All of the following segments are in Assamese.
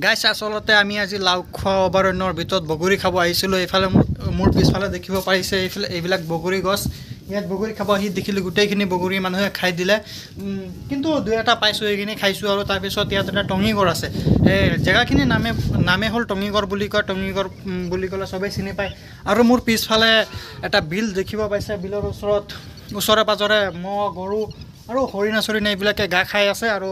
গাইছ আচলতে আমি আজি লাউখোৱা অভয়াৰণ্যৰ ভিতৰত বগৰী খাব আহিছিলোঁ। এইফালে মোৰ পিছফালে দেখিব পাৰিছে এইবিলাক বগৰী গছ। ইয়াত বগৰী খাব আহি দেখিলোঁ গোটেইখিনি বগৰী মানুহে খাই দিলে, কিন্তু দুই এটা পাইছোঁ, এইখিনি খাইছোঁ। আৰু তাৰপিছত ইয়াত এটা টঙিগড় আছে। এই জেগাখিনিৰ নামে হ'ল টঙিগড় বুলি কয়। টঙিগড় বুলি ক'লে চবেই চিনি পায়। আৰু মোৰ পিছফালে এটা বিল দেখিব পাইছে। বিলৰ ওচৰে পাঁজৰে মহ, গৰু আৰু হৰিণা চৰিণা এইবিলাকে গা খাই আছে। আৰু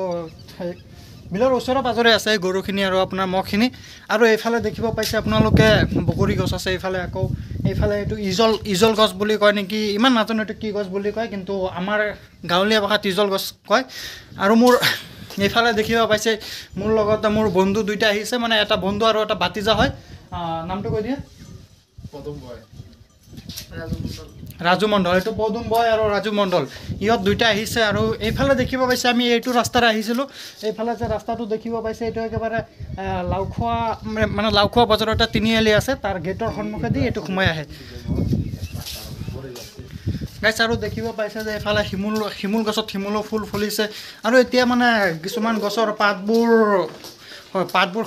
বিলৰ ওচৰে পাঁজৰে আছে গৰুখিনি আৰু আপোনাৰ মহখিনি। আৰু এইফালে দেখিব পাইছে আপোনালোকে বগৰী গছ আছে। এইফালে এইটো ইজল গছ বুলি কয় নেকি, ইমান নাজানো এইটো কি গছ বুলি কয়, কিন্তু আমাৰ গাঁৱলীয়া ভাষাত ইজল গছ কয়। আৰু মোৰ এইফালে দেখিব পাইছে মোৰ লগতে মোৰ বন্ধু দুইটা আহিছে, মানে এটা বন্ধু আৰু এটা বাতিজা হয়। নামটো কৈ দিয়ে। ৰাজু মণ্ডল। এইটো পদুম বয় আৰু ৰাজু মণ্ডল, ইহঁত দুইটা আহিছে। আৰু এইফালে দেখিব পাইছে আমি এইটো ৰাস্তাৰে আহিছিলোঁ। এইফালে যে ৰাস্তাটো দেখিব পাইছে এইটো একেবাৰে লাউখোৱা বজাৰত এটা তিনিআলি আছে, তাৰ গেটৰ সন্মুখেদি এইটো সোমাই আহে গাইছ। আৰু দেখিব পাইছে যে এইফালে শিমুল গছত শিমুলো ফুল ফুলিছে। আৰু এতিয়া মানে কিছুমান গছৰ পাতবোৰ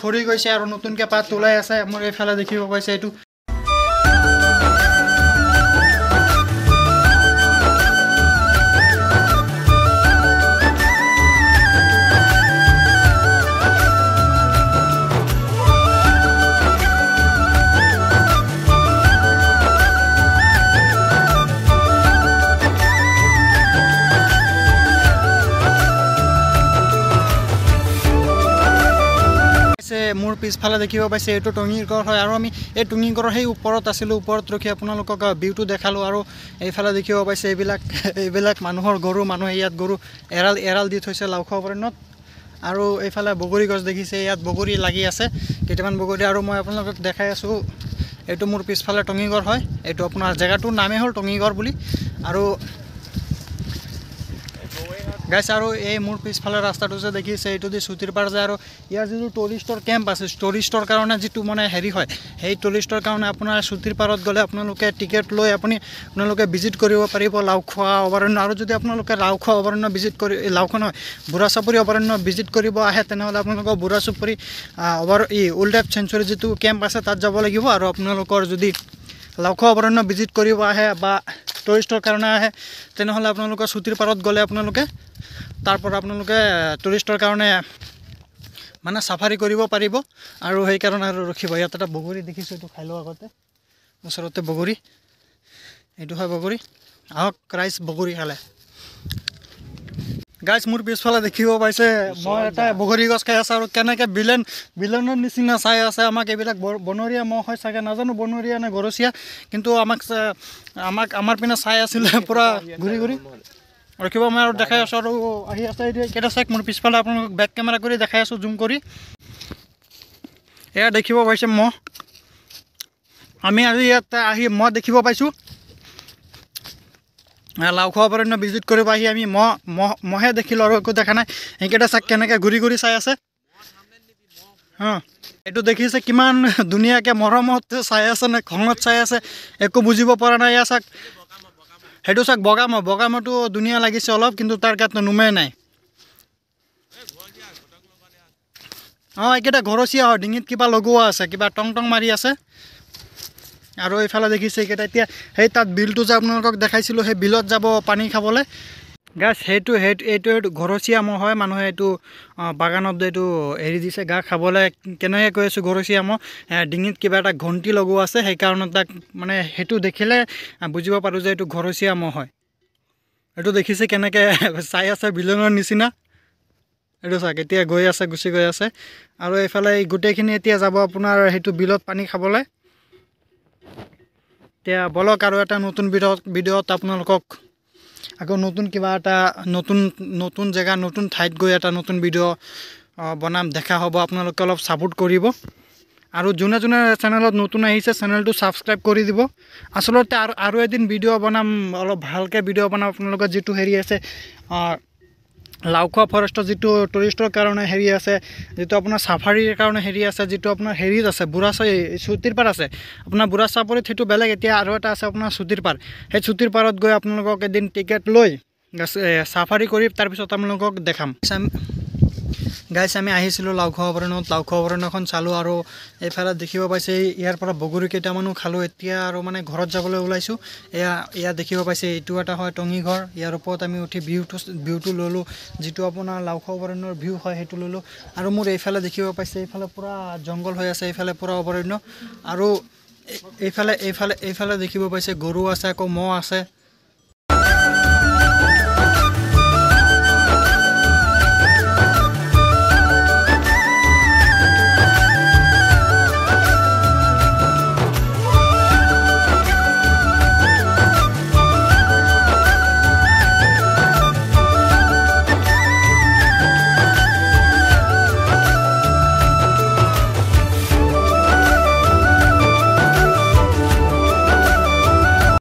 সৰি গৈছে আৰু নতুনকৈ পাত ওলাই আছে। মোৰ এইফালে দেখিব পাইছে এইটো মোৰ পিছফালে দেখিব পাইছে এইটো টঙিগড় হয়। আৰু আমি এই টঙিগড়ৰ সেই ওপৰত আছিলোঁ, ওপৰত ৰখি আপোনালোকক ভিউটো দেখালোঁ। আৰু এইফালে দেখিব পাইছে এইবিলাক মানুহৰ গৰু, মানুহে ইয়াত গৰু এৰাল দি থৈছে লাউখোৱা অভয়াৰণ্যত। আৰু এইফালে বগৰী গছ দেখিছে, ইয়াত বগৰী লাগি আছে কেইটামান বগৰী। আৰু মই আপোনালোকক দেখাই আছোঁ এইটো মোৰ পিছফালে টঙিগড় হয়। এইটো আপোনাৰ জেগাটোৰ নামেই হ'ল টঙিগড় বুলি। আৰু গাইছ আৰু এই মোৰ পিছফালে ৰাস্তাটো যে দেখিছে এইটো দি চুটিৰ পাৰ যায়। আৰু ইয়াৰ যিটো টুৰিষ্টৰ কেম্প আছে, টুৰিষ্টৰ কাৰণে যিটো মানে হেৰি হয়, সেই টুৰিষ্টৰ কাৰণে আপোনাৰ চুটিৰ পাৰত গ'লে আপোনালোকে টিকেট লৈ আপোনালোকে ভিজিট কৰিব পাৰিব লাউখোৱা অভয়াৰণ্য। আৰু যদি আপোনালোকে লাউখোৱা অভয়াৰণ্য বুঢ়া চাপৰি অভয়াৰণ্য ভিজিট কৰিব আহে, তেনেহ'লে আপোনালোকৰ বুঢ়া চাপৰি ওল্ড লাইফ চেঞ্চুৰী যিটো কেম্প আছে তাত যাব লাগিব। আৰু আপোনালোকৰ যদি লাউখোৱা অভয়াৰণ্য ভিজিট কৰিব আহে বা টুৰিষ্টৰ কাৰণে আহে, তেনেহ'লে আপোনালোকে চুটিৰ পাৰত গ'লে তাৰপৰা আপোনালোকে টুৰিষ্টৰ কাৰণে মানে চাফাৰী কৰিব পাৰিব। আৰু সেইকাৰণে আৰু ৰখিব। ইয়াত এটা বগৰী দেখিছোঁ, এইটো খাই লওঁ আগতে। ওচৰতে বগৰী, এইটো হয় বগৰী। আহক ৰাইজ বগৰী খালে। গাইছ মোৰ পিছফালে দেখিব পাইছে মই এটা বগৰী গছ খাই আছে। আৰু কেনেকৈ বিলেনৰ নিচিনা চাই আছে আমাক। এইবিলাক বনৰীয়া মহ হয় চাগে, নাজানো বনৰীয়া নে ঘৰচীয়া, কিন্তু আমাৰ পিনে চাই আছিলে পূৰা ঘূৰি ৰখিব। মই আৰু দেখাই আছোঁ আৰু আহি আছে কেইটা চাওক মোৰ পিছফালে। আপোনালোকক বেক কেমেৰা কৰি দেখাই আছোঁ জুম কৰি। এয়া দেখিব পাইছে মহ। আমি আজি ইয়াত আহি মহ দেখিব পাইছোঁ। লাউখোৱা অভয়াৰণ্য ভিজিট কৰিব আহি আমি মহে দেখিলোঁ আৰু একো দেখা নাই। সেইকেইটা চাওক কেনেকৈ ঘূৰি চাই আছে। এইটো দেখিছে কিমান ধুনীয়াকৈ মৰমত চাই আছে নে খঙত চাই আছে, একো বুজিব পৰা নাই। এয়া চাওক, সেইটো চাওক বগামহটো ধুনীয়া লাগিছে অলপ, কিন্তু তাৰ গাত নোমে নাই। এইকেইটা ঘৰচীয়া হয়, ডিঙিত কিবা লগোৱা আছে, কিবা টং মাৰি আছে। আৰু এইফালে দেখিছে এইকেইটা এতিয়া সেই তাত বিলটো যে আপোনালোকক দেখাইছিলোঁ, সেই বিলত যাব পানী খাবলৈ। গাছ এইটো ঘৰচীয়া মহ হয়। মানুহে এইটো বাগানত এইটো এৰি দিছে গা খাবলৈ। কেনেকৈ কৈ আছোঁ ঘৰচীয়া মহ, ডিঙিত কিবা এটা ঘণ্টি লগোৱা আছে, সেইকাৰণে তাক মানে সেইটো দেখিলে বুজিব পাৰোঁ যে এইটো ঘৰচীয়া মহ হয়। এইটো দেখিছে কেনেকৈ চাই আছে বিলনৰ নিচিনা। এইটো চাওক এতিয়া গুচি গৈ আছে। আৰু এইফালে গোটেইখিনি এতিয়া যাব আপোনাৰ সেইটো বিলত পানী খাবলৈ। এতিয়া বলক আৰু এটা নতুন ভিডিঅ'ত আপোনালোকক আকৌ নতুন কিবা এটা নতুন জেগা, নতুন ঠাইত গৈ এটা নতুন ভিডিঅ' বনাম, দেখা হ'ব। আপোনালোকে অলপ ছাপোৰ্ট কৰিব। আৰু যোনে চেনেলত নতুন আহিছে চেনেলটো ছাবস্ক্ৰাইব কৰি দিব। আচলতে আৰু এদিন ভিডিঅ' বনাম, অলপ ভালকৈ ভিডিঅ' বনাম। আপোনালোকৰ যিটো হেৰি আছে লাউখোৱা ফৰেষ্টৰ যিটো টুৰিষ্টৰ কাৰণে হেৰি আছে, যিটো আপোনাৰ চাফাৰীৰ কাৰণে হেৰি আছে, যিটো আপোনাৰ হেৰিত আছে চুটিৰ পাৰ আছে আপোনাৰ বুঢ়া চাপৰিত, সেইটো বেলেগ। এতিয়া আৰু এটা আছে আপোনাৰ চুটিৰ পাৰ। সেই চুটিৰ পাৰত গৈ আপোনালোকক এদিন টিকেট লৈ চাফাৰী কৰি তাৰপিছত আপোনালোকক দেখাম। গাইছ আমি আহিছিলোঁ লাওখোৱা অভয়াৰণ্যত লাওখোৱা অভয়াৰণ্যখন চালোঁ আৰু এইফালে দেখিব পাইছে ইয়াৰ পৰা বগৰী কেইটামানো খালোঁ এতিয়া আৰু মানে ঘৰত যাবলৈ ওলাইছোঁ এয়া দেখিব পাইছে এইটো এটা হয় টঙি ঘৰ ইয়াৰ ওপৰত আমি উঠি ভিউটো ল'লোঁ যিটো আপোনাৰ লাওখোৱা অভয়াৰণ্যৰ ভিউ হয় সেইটো ল'লোঁ আৰু মোৰ এইফালে দেখিব পাইছে এইফালে পূৰা জংঘল হৈ আছে এইফালে পূৰা অভয়াৰণ্য আৰু এইফালে দেখিব পাইছে গৰু আছে আকৌ ম'হ আছে